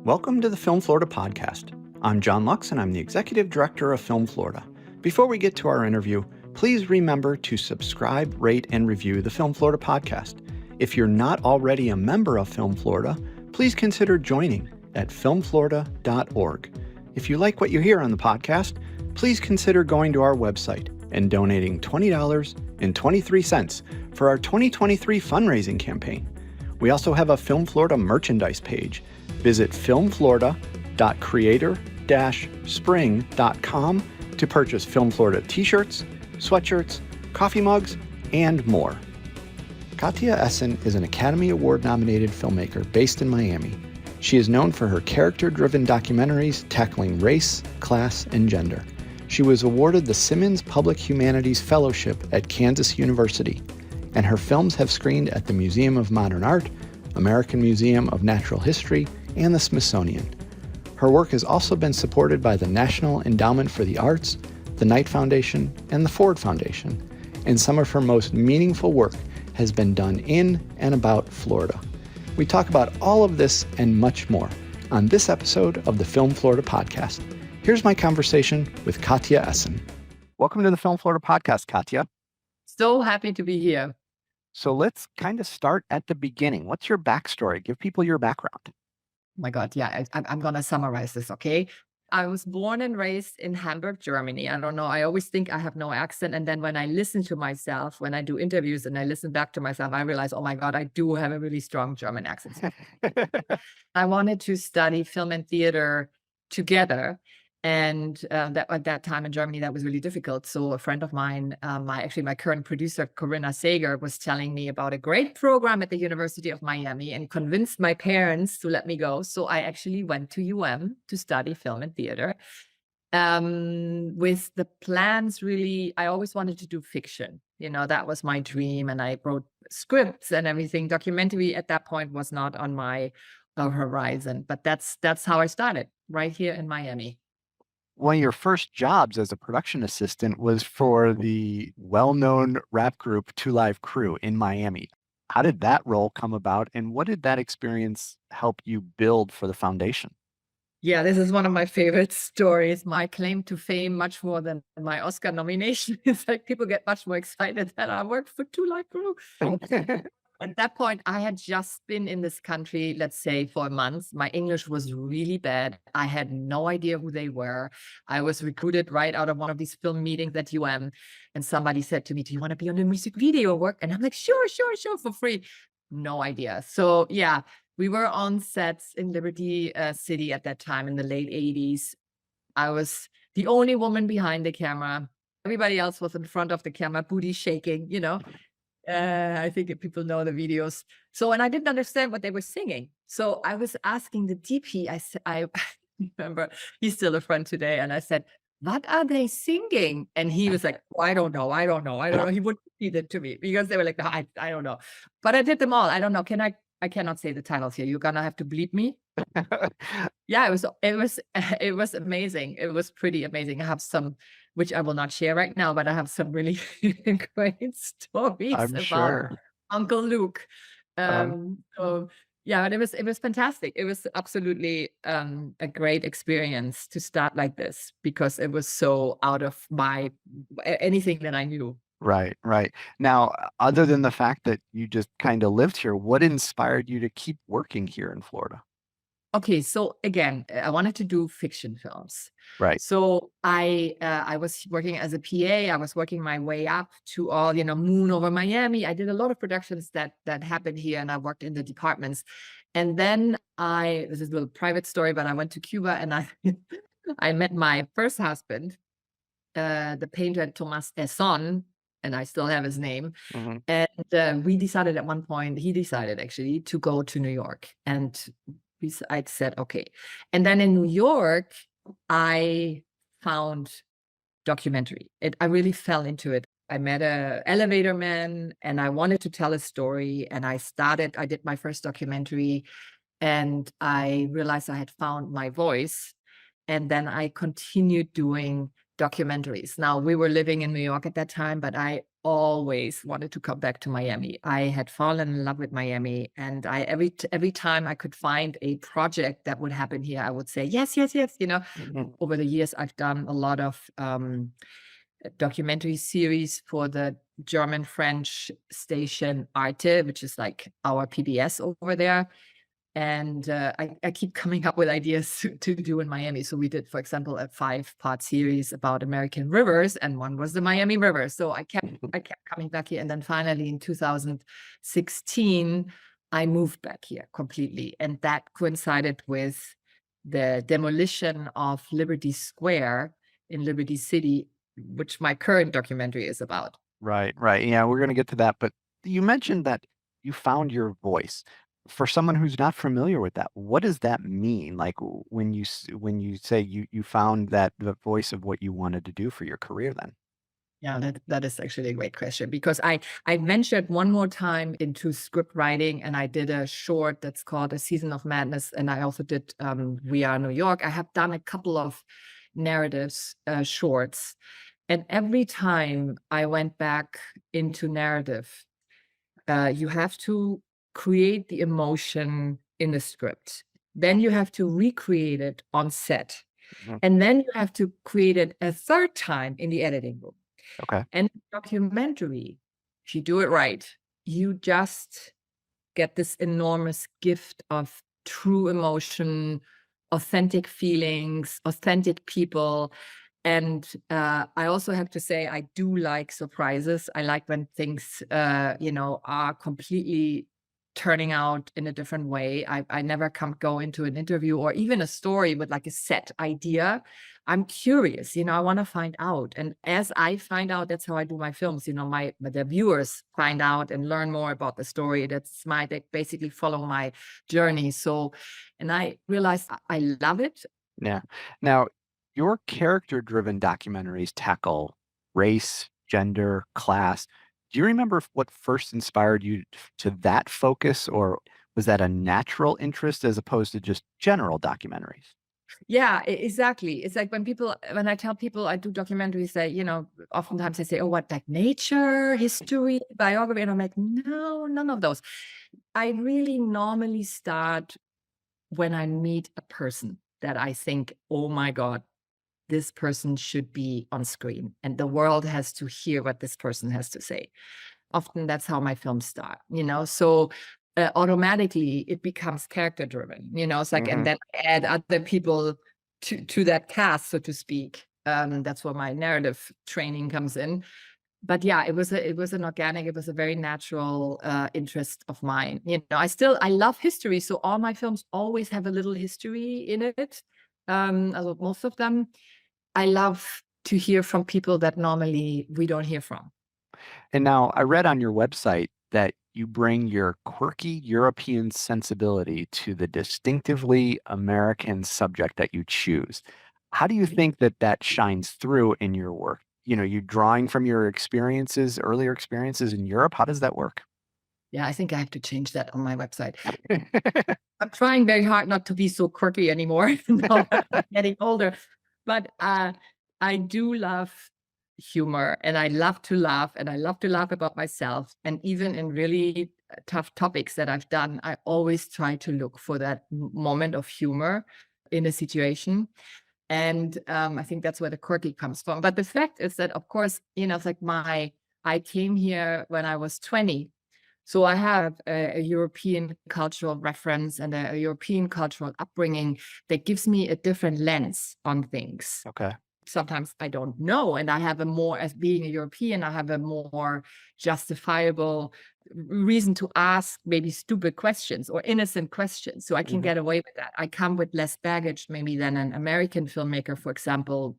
Welcome to the Film Florida podcast. I'm John Lux, and I'm the Executive Director of Film Florida. Before we get to our interview, please remember to subscribe, rate, and review the Film Florida podcast. If you're not already a member of Film Florida, please consider joining at filmflorida.org. If you like what you hear on the podcast, please consider going to our website and donating $20.23 for our 2023 fundraising campaign. We also have a Film Florida merchandise page. Visit filmflorida.creator-spring.com to purchase Film Florida t-shirts, sweatshirts, coffee mugs, and more. Katja Esson is an Academy Award-nominated filmmaker based in Miami. She is known for her character-driven documentaries tackling race, class, and gender. She was awarded the Simons Public Humanities Fellowship at Kansas University, and her films have screened at the Museum of Modern Art, American Museum of Natural History, and the Smithsonian. Her work has also been supported by the National Endowment for the Arts, the Knight Foundation, and the Ford Foundation, and some of her most meaningful work has been done in and about Florida. We talk about all of this and much more on this episode of the Film Florida podcast. Here's my conversation with Katja Esson. Welcome to the Film Florida podcast, Katja. So happy to be here. So let's kind of start at the beginning. What's your backstory? Give people your background. My God, yeah, I'm going to summarize this, okay? I was born and raised in Hamburg, Germany. I don't know. I always think I have no accent. And then when I listen to myself, when I do interviews and I listen back to myself, I realize, oh my God, I do have a really strong German accent. I wanted to study film and theater together. And that at that time in Germany, that was really difficult. So a friend of mine, my current producer, Corinna Sager, was telling me about a great program at the University of Miami and convinced my parents to let me go. So I actually went to UM to study film and theater with the plans, really. I always wanted to do fiction. You know, that was my dream. And I wrote scripts and everything. Documentary at that point was not on my horizon. But that's how I started, right here in Miami. One of your first jobs as a production assistant was for the well-known rap group 2 Live Crew in Miami. How did that role come about, and what did that experience help you build for the foundation? Yeah, this is one of my favorite stories. My claim to fame, much more than my Oscar nomination, is like people get much more excited that I worked for 2 Live Crew. At that point, I had just been in this country, let's say, for a month. My English was really bad. I had no idea who they were. I was recruited right out of one of these film meetings at UM. And somebody said to me, do you want to be on the music video work? And I'm like, sure, for free. No idea. So yeah, we were on sets in Liberty City at that time in the late 80s. I was the only woman behind the camera. Everybody else was in front of the camera, booty shaking, you know. I think people know the videos. So, and I didn't understand what they were singing. So I was asking the DP, I remember he's still a friend today. And I said, what are they singing? And he was like, oh, I don't know. He wouldn't repeat it to me because they were like, no, I don't know. But I did them all. I don't know. I cannot say the titles here. You're going to have to bleep me. Yeah, it was amazing. It was pretty amazing. I have some, which I will not share right now, but I have some really great stories about Uncle Luke. So yeah, and it was fantastic. It was absolutely a great experience to start like this because it was so out of anything that I knew. Right. Now, other than the fact that you just kind of lived here, what inspired you to keep working here in Florida? Okay, so again, I wanted to do fiction films. Right. So I was working as a PA. I was working my way up to all, Moon over Miami. I did a lot of productions that happened here, and I worked in the departments. And then this is a little private story, but I went to Cuba and I met my first husband, the painter Katja Esson, and I still have his name. Mm-hmm. And he decided actually to go to New York, and I said, okay. And then in New York, I found documentary. I really fell into it. I met an elevator man and I wanted to tell a story. And I did my first documentary and I realized I had found my voice. And then I continued doing documentaries. Now, we were living in New York at that time, but I always wanted to come back to Miami. I had fallen in love with Miami, and every time I could find a project that would happen here, I would say yes, yes, yes. Over the years, I've done a lot of documentary series for the German-French station Arte, which is like our PBS over there. And I keep coming up with ideas to do in Miami. So we did, for example, a 5-part series about American rivers, and one was the Miami River. So I kept coming back here. And then finally in 2016, I moved back here completely. And that coincided with the demolition of Liberty Square in Liberty City, which my current documentary is about. Right, right. Yeah, we're going to get to that. But you mentioned that you found your voice. For someone who's not familiar with that, what does that mean? Like when you say you found that the voice of what you wanted to do for your career then? Yeah, that is actually a great question, because I ventured one more time into script writing, and I did a short that's called A Season of Madness, and I also did We Are New York. I have done a couple of narratives, shorts, and every time I went back into narrative, you have to create the emotion in the script. Then you have to recreate it on set. Mhm. And then you have to create it a third time in the editing room. Okay. And documentary, if you do it right, you just get this enormous gift of true emotion, authentic feelings, authentic people. And I also have to say, I do like surprises. I like when things, are completely turning out in a different way. I never go into an interview or even a story with like a set idea. I'm curious, I want to find out. And as I find out, that's how I do my films. The viewers find out and learn more about the story. They basically follow my journey. So, and I realized I love it. Yeah. Now, your character-driven documentaries tackle race, gender, class. Do you remember what first inspired you to that focus, or was that a natural interest as opposed to just general documentaries? Yeah, exactly. It's like when I tell people I do documentaries, oftentimes they say, oh, what, like nature, history, biography? And I'm like, no, none of those. I really normally start when I meet a person that I think, oh my God, this person should be on screen and the world has to hear what this person has to say. Often that's how my films start, so automatically it becomes character driven, it's like, and then I add other people to that cast, so to speak. That's where my narrative training comes in. But yeah, it was a very natural interest of mine. I love history, so all my films always have a little history in it. Most of them. I love to hear from people that normally we don't hear from. And now I read on your website that you bring your quirky European sensibility to the distinctively American subject that you choose. How do you think that shines through in your work? You drawing from your earlier experiences in Europe. How does that work? Yeah, I think I have to change that on my website. I'm trying very hard not to be so quirky anymore. Now that I'm getting older. But I do love humor, and I love to laugh, and I love to laugh about myself. And even in really tough topics that I've done, I always try to look for that moment of humor in a situation. And I think that's where the quirky comes from. But the fact is that, of course, it's like I came here when I was 20. So I have a European cultural reference and a European cultural upbringing that gives me a different lens on things. Okay. Sometimes I don't know, and as being a European, I have a more justifiable reason to ask maybe stupid questions or innocent questions, so I can get away with that. I come with less baggage maybe than an American filmmaker, for example.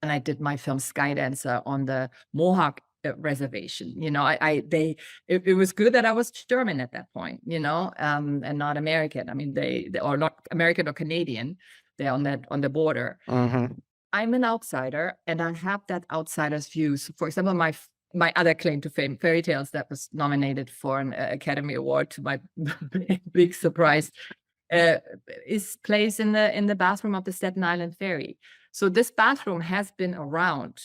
And I did my film Skydancer on the Mohawk reservation. It was good that I was German at that point, and not American. I mean, they are not American or Canadian. They're on the border. I'm an outsider, and I have that outsider's views. For example, my other claim to fame, Fairy Tales, that was nominated for an Academy Award, to my big surprise, is placed in the bathroom of the Staten Island Ferry. So this bathroom has been around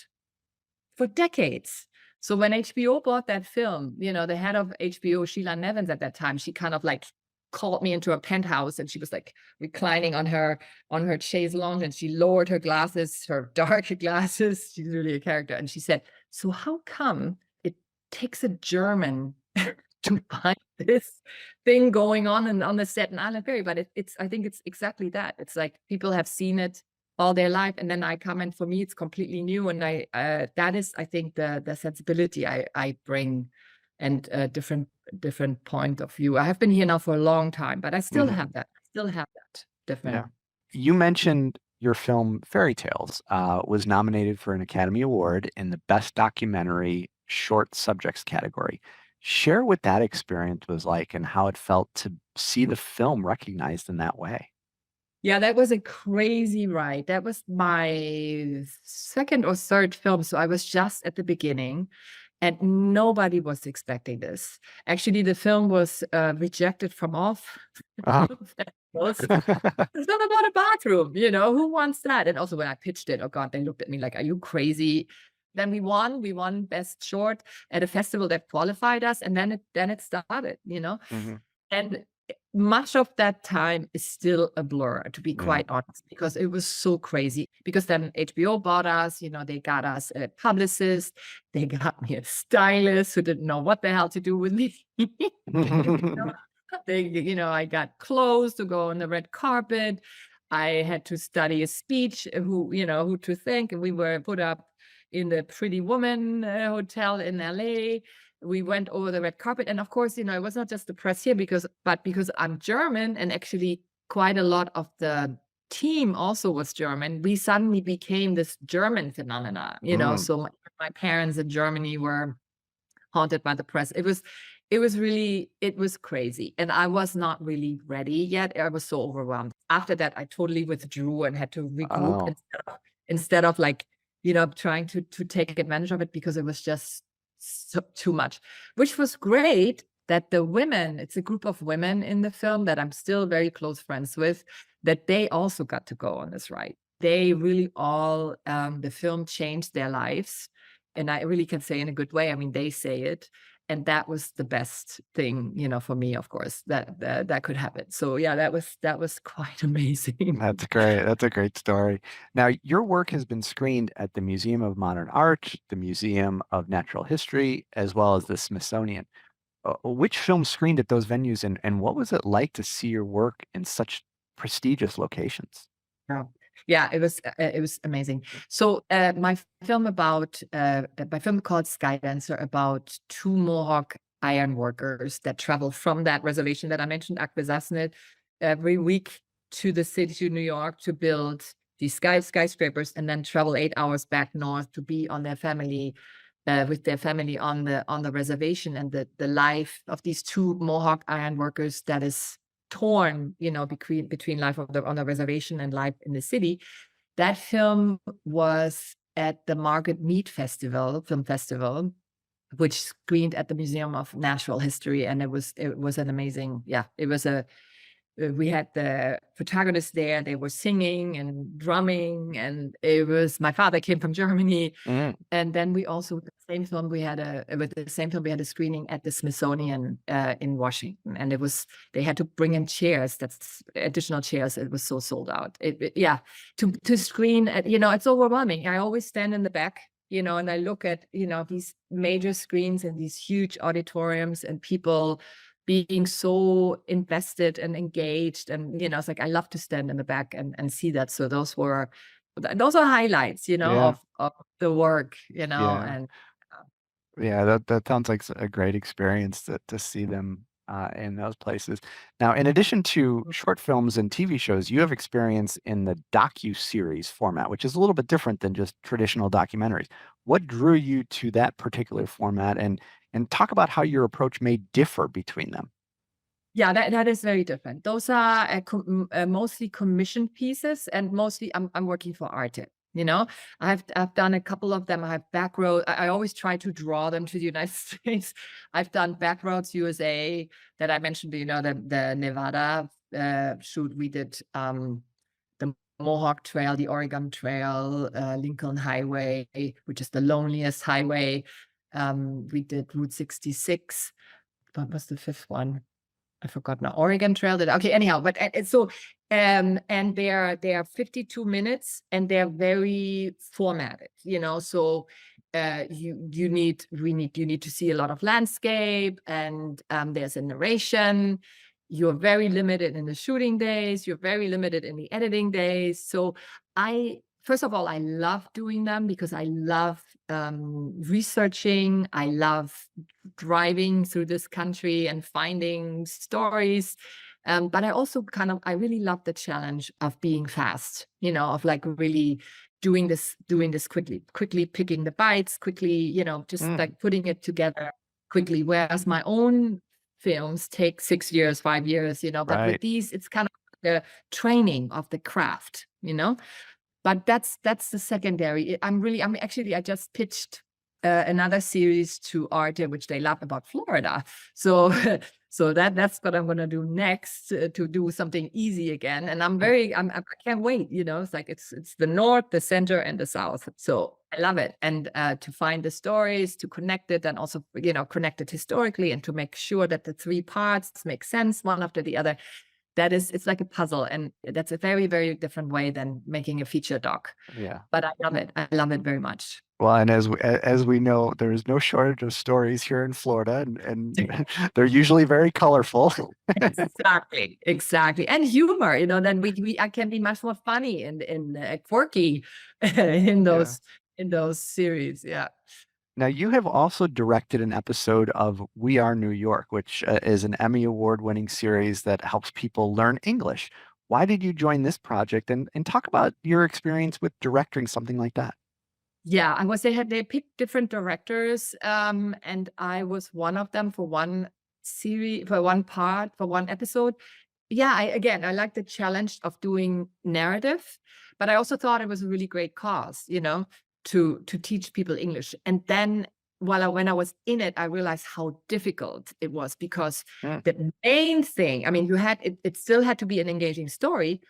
for decades. So when HBO bought that film, the head of HBO, Sheila Nevins at that time, she kind of like called me into a penthouse, and she was like reclining on her chaise lounge, and she lowered her glasses, her dark glasses. She's really a character. And she said, "So how come it takes a German to find this thing going on the Staten Island Ferry?" But I think it's exactly that. It's like people have seen it all their life, and then I come, and for me it's completely new. And that is, I think, the sensibility I bring, and a different point of view. I have been here now for a long time, but I still have that. Different. Yeah. You mentioned your film Fairy Tales was nominated for an Academy Award in the Best Documentary Short Subjects category. Share what that experience was like and how it felt to see the film recognized in that way. Yeah, that was a crazy ride. That was my second or third film. So I was just at the beginning, and nobody was expecting this. Actually, the film was rejected from all festivals. It's not about a bathroom, who wants that? And also when I pitched it, oh God, they looked at me like, are you crazy? Then we won Best Short at a festival that qualified us, and then it started, And much of that time is still a blur, to be quite honest, because it was so crazy. Because then HBO bought us, they got us a publicist, they got me a stylist who didn't know what the hell to do with me. I got clothes to go on the red carpet. I had to study a speech, who to thank, and we were put up in the Pretty Woman hotel in LA. We went over the red carpet, and of course, it was not just the press here, because I'm German, and actually quite a lot of the team also was German. We suddenly became this German phenomena, So my parents in Germany were haunted by the press. It was crazy, and I was not really ready yet. I was so overwhelmed. After that, I totally withdrew and had to regroup instead of like, trying to take advantage of it, because it was just too much, which was great. That the women, it's a group of women in the film that I'm still very close friends with, that they also got to go on this ride. They really all, the film changed their lives. And I really can say in a good way. I mean, they say it. And that was the best thing, for me, of course, that could happen. So yeah, that was quite amazing. That's great. That's a great story. Now, your work has been screened at the Museum of Modern Art, the Museum of Natural History, as well as the Smithsonian. Which films screened at those venues, and what was it like to see your work in such prestigious locations? Yeah, it was amazing. So my film called Skydancer, about two Mohawk iron workers that travel from that reservation that I mentioned, Akwesasne, every week to the city, to New York, to build these skyscrapers, and then travel 8 hours back north to be on their family, with their family on the reservation. And the life of these two Mohawk iron workers that is torn, between life on the reservation and life in the city. That film was at the Margaret Mead Film Festival, which screened at the Museum of Natural History, and it was an amazing. Yeah, it was we had the protagonists there. They were singing and drumming, and it was, my father came from Germany. And then we also, with the same film, we had a screening at the Smithsonian in Washington, and they had to bring in chairs, that's additional chairs. It was so sold out. To screen at, it's overwhelming. I always stand in the back, and I look at, these major screens and these huge auditoriums, and people being so invested and engaged. And, it's like, I love to stand in the back and see that. So those are highlights, of the work, and Yeah, that sounds like a great experience to see them in those places. Now, in addition to short films and TV shows, you have experience in the docu-series format, which is a little bit different than just traditional documentaries. What drew you to that particular format, and talk about how your approach may differ between them? Yeah, that is very different. Those are mostly commissioned pieces, and mostly I'm working for Arte. I've done a couple of them. I have Backroads. I always try to draw them to the United States. I've done Backroads USA that I mentioned. The Nevada shoot. We did the Mohawk Trail, the Oregon Trail, Lincoln Highway, which is the loneliest highway. We did Route 66. What was the fifth one? I forgot now. Oregon Trail. Okay, anyhow, but so and they're 52 minutes and they're very formatted, so you need to see a lot of landscape, and there's a narration. You're very limited in the shooting days, you're very limited in the editing days. So first of all, I love doing them because I love researching. I love driving through this country and finding stories. But I also I really love the challenge of being fast, of like really doing this quickly picking the bites, quickly, just like putting it together quickly. Whereas my own films take 6 years, 5 years, but Right. with these, it's kind of the training of the craft, but that's the secondary. I just pitched another series to Arte, which they love, about Florida. So that's what I'm going to do next, to do something easy again. And I can't wait, it's like, it's the North, the center, and the South. So I love it. And to find the stories, to connect it, and also, connect it historically, and to make sure that the three parts make sense one after the other. It's like a puzzle, and that's a very, very different way than making a feature doc. Yeah. But I love it. I love it very much. Well, and as we know, there is no shortage of stories here in Florida, and they're usually very colorful. Exactly. And humor, then I can be much more funny and quirky in those series. Yeah. Now, you have also directed an episode of We Are New York, which is an Emmy Award-winning series that helps people learn English. Why did you join this project? And talk about your experience with directing something like that. Yeah, they picked different directors, and I was one of them for one series, for one part, for one episode. Yeah, I like the challenge of doing narrative, but I also thought it was a really great cause, to teach people English. And then when I was in it, I realized how difficult it was, because the main thing, it still had to be an engaging story,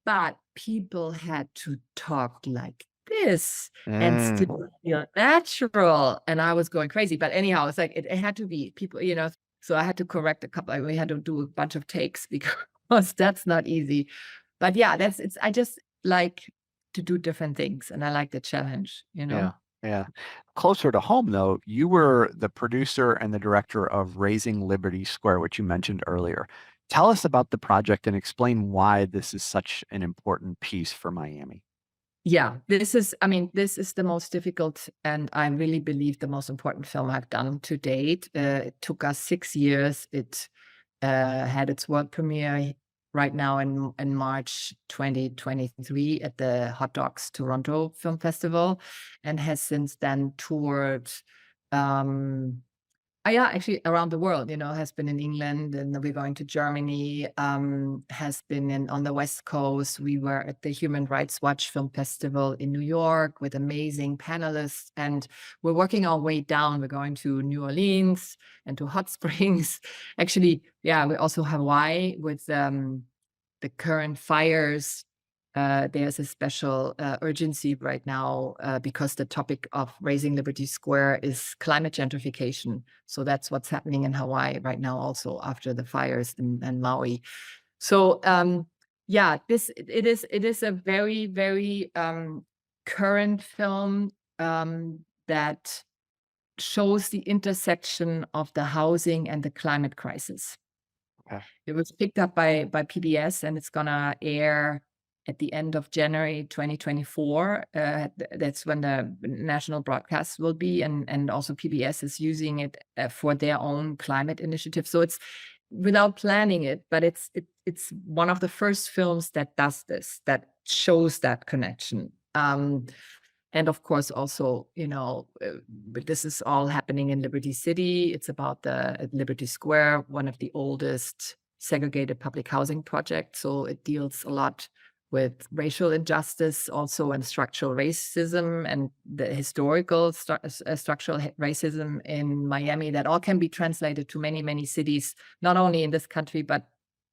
but people had to talk like this and still feel natural. And I was going crazy. But anyhow, it's like it had to be people, so I had to correct a couple. We had to do a bunch of takes because that's not easy. But yeah, I just like to do different things, and I like the challenge, Yeah. Closer to home, though, you were the producer and the director of Raising Liberty Square, which you mentioned earlier. Tell us about the project and explain why this is such an important piece for Miami. Yeah, this is the most difficult, and I really believe the most important film I've done to date. It took us 6 years. It had its world premiere right now in March 2023 at the Hot Docs Toronto Film Festival, and has since then toured actually around the world, has been in England, and we're going to Germany, has been on the West Coast. We were at the Human Rights Watch Film Festival in New York with amazing panelists, and we're working our way down. We're going to New Orleans and to Hot Springs. Actually, yeah, we also Hawaii with the current fires. There's a special urgency right now because the topic of Raising Liberty Square is climate gentrification. So that's what's happening in Hawaii right now, also after the fires in Maui. So yeah, it is a very, very current film that shows the intersection of the housing and the climate crisis. Okay. It was picked up by PBS, and it's gonna air at the end of January 2024. That's when the national broadcast will be, and also PBS is using it for their own climate initiative. So it's without planning it, but it's one of the first films that does this, that shows that connection. And of course, also, this is all happening in Liberty City. It's about the Liberty Square, one of the oldest segregated public housing projects. So it deals a lot with racial injustice also, and structural racism, and the historical structural racism in Miami, that all can be translated to many, many cities, not only in this country, but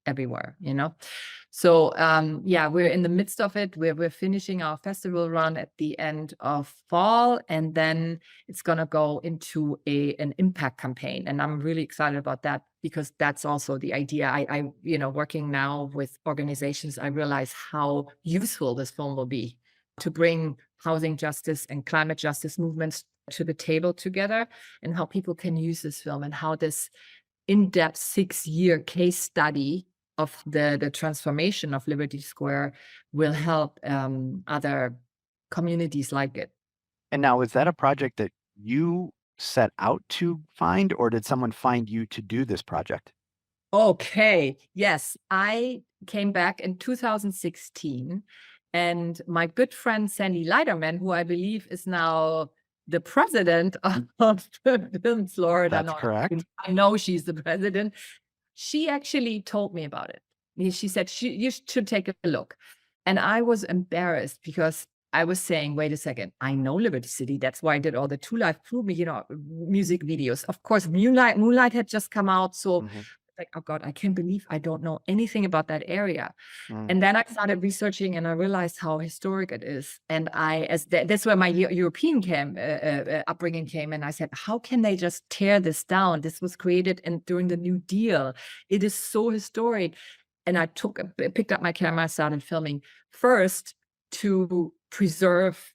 everywhere, you know? So yeah, we're in the midst of it. We're finishing our festival run at the end of fall, and then it's gonna go into an impact campaign. And I'm really excited about that, because that's also the idea. I you know, working now with organizations, I realize how useful this film will be to bring housing justice and climate justice movements to the table together, and how people can use this film, and how this in-depth 6-year case study of the transformation of Liberty Square will help other communities like it. And now, is that a project that you set out to find, or did someone find you to do this project? Okay, yes, I came back in 2016, and my good friend Sandy Leiderman, who I believe is now the president of Film Florida. That's correct. I know she's the president. She actually told me about it. She said, you should take a look. And I was embarrassed, because I was saying, wait a second, I know Liberty City. That's why I did all the Two Life Prove Me, you know, music videos. Of course, Moonlight had just come out. So like, oh God, I can't believe I don't know anything about that area. And then I started researching, and I realized how historic it is. And that's where my European upbringing came. And I said, how can they just tear this down? This was created during the New Deal. It is so historic. And I picked up my camera, started filming first to preserve,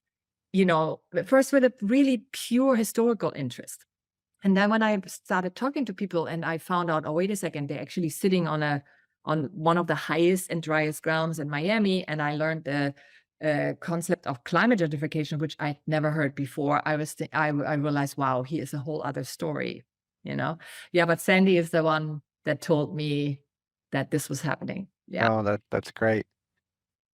you know, first with a really pure historical interest. And then when I started talking to people, and I found out, oh, wait a second, they're actually sitting on one of the highest and driest grounds in Miami. And I learned the concept of climate gentrification, which I'd never heard before. I realized, wow, here's a whole other story, you know? Yeah, but Sandy is the one that told me that this was happening. Yeah. Oh, that's great.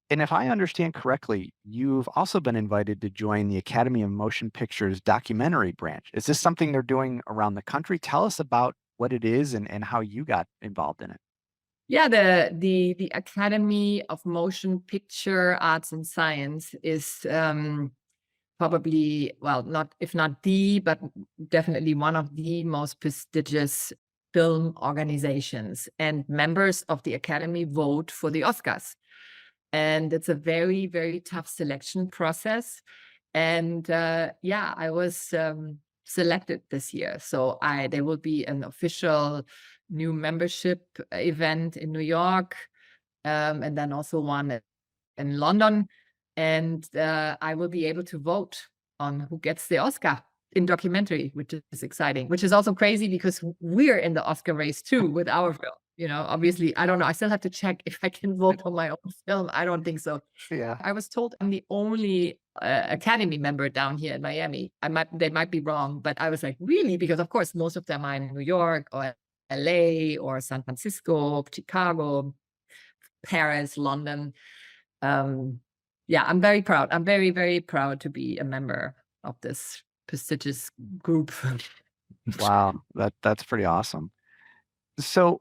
And if I understand correctly, you've also been invited to join the Academy of Motion Pictures documentary branch. Is this something they're doing around the country? Tell us about what it is and how you got involved in it. Yeah, the Academy of Motion Picture Arts and Science is probably, well, not, if not the, but definitely one of the most prestigious film organizations. And members of the Academy vote for the Oscars. And it's a very, very tough selection process. And yeah, I was selected this year. So there will be an official new membership event in New York, and then also one in London. And I will be able to vote on who gets the Oscar in documentary, which is exciting, which is also crazy, because we're in the Oscar race too with our film. You know, obviously, I don't know. I still have to check if I can vote on my own film. I don't think so. Yeah. I was told I'm the only Academy member down here in Miami. They might be wrong, but I was like, really? Because of course, most of them are in New York or LA or San Francisco, Chicago, Paris, London. Yeah, I'm very proud. I'm very, very proud to be a member of this prestigious group. Wow, that's pretty awesome. So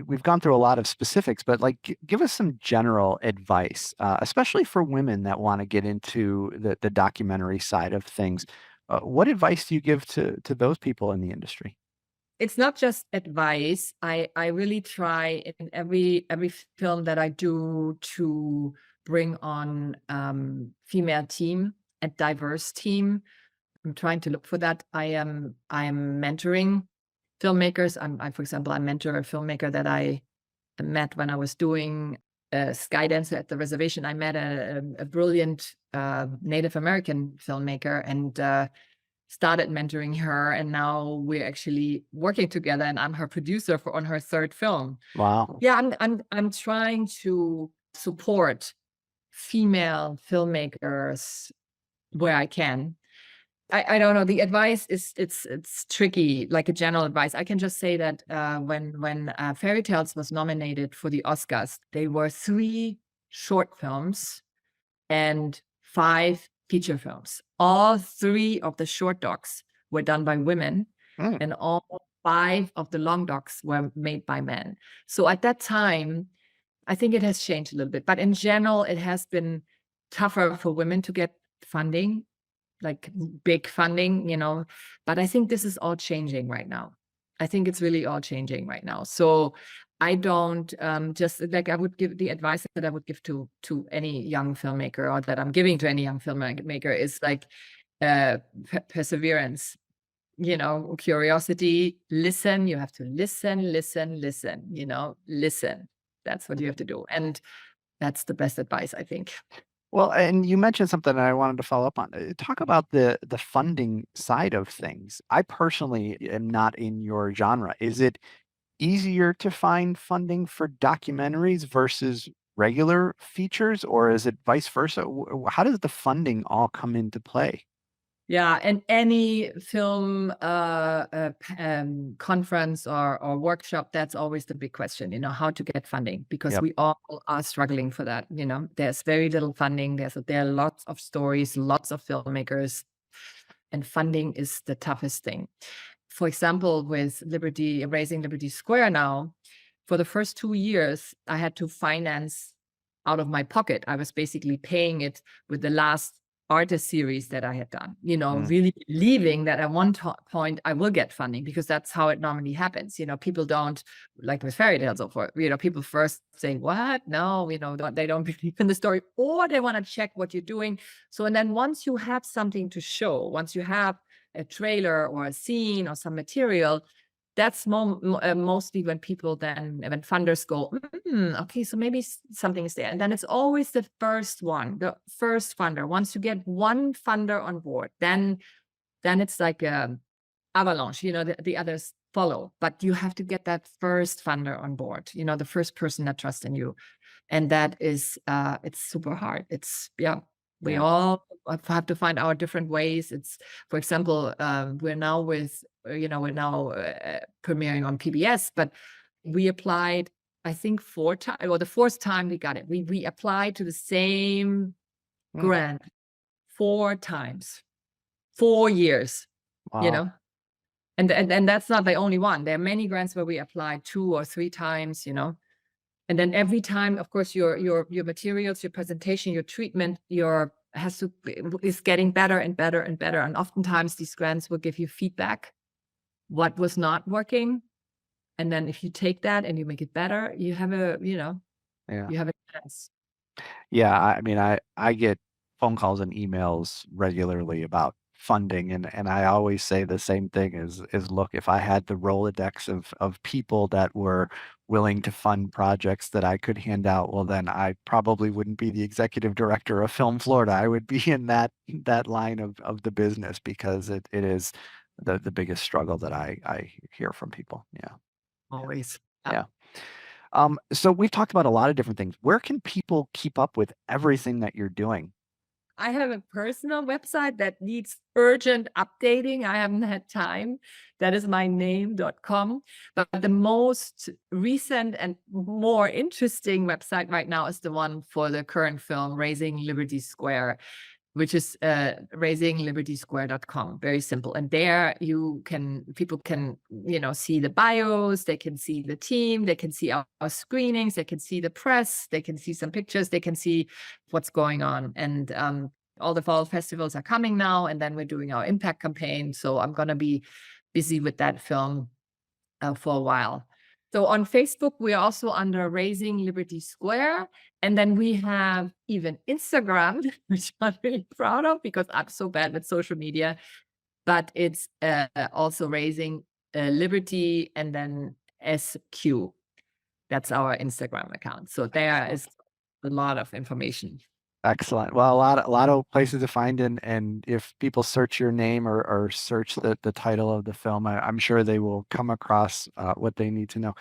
we've gone through a lot of specifics, but like, give us some general advice, especially for women that want to get into the documentary side of things. What advice do you give to those people in the industry? It's not just advice. I really try in every film that I do to bring on female team, a diverse team. I'm trying to look for that. I am mentoring filmmakers. For example, I mentor a filmmaker that I met when I was doing Skydance at the reservation. I met a brilliant Native American filmmaker, and started mentoring her. And now we're actually working together, and I'm her producer on her third film. Wow. Yeah, I'm trying to support female filmmakers where I can. I don't know. The advice is it's tricky, like a general advice. I can just say that when Fairy Tales was nominated for the Oscars, they were 3 short films and 5 feature films. All 3 of the short docs were done by women, and all 5 of the long docs were made by men. So at that time, I think it has changed a little bit, but in general, it has been tougher for women to get funding, like big funding, you know, but I think this is all changing right now. I think it's really all changing right now. So I don't just like I would give the advice that I would give to any young filmmaker, or that I'm giving to any young filmmaker, is like perseverance, curiosity, listen. You have to listen, listen. That's what you have to do. And that's the best advice, I think. Well, and you mentioned something that I wanted to follow up on. Talk about the funding side of things. I personally am not in your genre. Is it easier to find funding for documentaries versus regular features, or is it vice versa? How does the funding all come into play? Yeah, and any film conference or workshop, that's always the big question, how to get funding, because Yep. we all are struggling for that. There's very little funding. There are lots of stories, lots of filmmakers, and funding is the toughest thing. For example, with Raising Liberty Square now, for the first 2 years, I had to finance out of my pocket. I was basically paying it with the last artist series that I had done, really believing that at one point I will get funding, because that's how it normally happens. People don't, like with fairy tales or for, people first say, what? No, they don't believe in the story, or they want to check what you're doing. So, and then once you have something to show, once you have a trailer or a scene or some material, that's mostly when people when funders go, okay, so maybe something is there. And then it's always the first funder. Once you get one funder on board, then it's like a avalanche, the others follow. But you have to get that first funder on board, the first person that trusts in you. And that is, it's super hard. We all have to find our different ways. It's, for example, we're now premiering on PBS, but we applied, I think 4 times, or the 4th time we got it. We applied to the same grant 4 times, 4 years, Wow. and that's not the only one. There are many grants where we applied 2 or 3 times, and then every time, of course, your materials, your presentation, your treatment, is getting better and better and better. And oftentimes these grants will give you feedback, what was not working. And then if you take that and you make it better, you have you have a chance. Yeah, I mean, I get phone calls and emails regularly about funding, and I always say the same thing is look, if I had the Rolodex of people that were willing to fund projects that I could hand out, well, then I probably wouldn't be the executive director of Film Florida. I would be in that line of the business, because it is the biggest struggle that I hear from people. Yeah. Always. Yeah. So we've talked about a lot of different things. Where can people keep up with everything that you're doing? I have a personal website that needs urgent updating. I haven't had time. That is myname.com. But the most recent and more interesting website right now is the one for the current film, Raising Liberty Square, which is raisinglibertysquare.com. Very simple. And there people can, see the bios, they can see the team, they can see our screenings, they can see the press, they can see some pictures, they can see what's going on. And all the fall festivals are coming now, and then we're doing our impact campaign. So I'm going to be busy with that film for a while. So on Facebook, we are also under Raising Liberty Square. And then we have even Instagram, which I'm really proud of because I'm so bad with social media. But it's also Raising Liberty and then SQ. That's our Instagram account. So there is a lot of information. Excellent. Well, a lot of places to find, and if people search your name or search the title of the film, I'm sure they will come across what they need to know.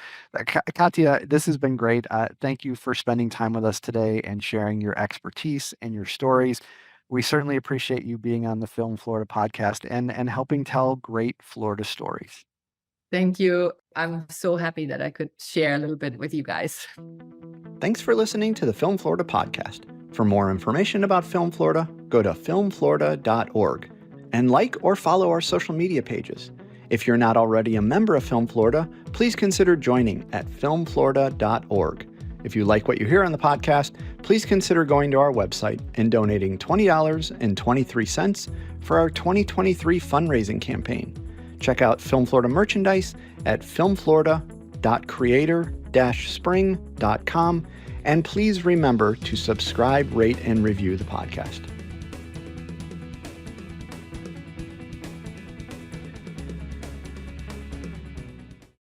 Katja, this has been great. Thank you for spending time with us today and sharing your expertise and your stories. We certainly appreciate you being on the Film Florida podcast and helping tell great Florida stories. Thank you. I'm so happy that I could share a little bit with you guys. Thanks for listening to the Film Florida podcast. For more information about Film Florida, go to filmflorida.org and like or follow our social media pages. If you're not already a member of Film Florida, please consider joining at filmflorida.org. If you like what you hear on the podcast, please consider going to our website and donating $20.23 for our 2023 fundraising campaign. Check out Film Florida merchandise at filmflorida.org. podcast.creator-spring.com. And please remember to subscribe, rate, and review the podcast.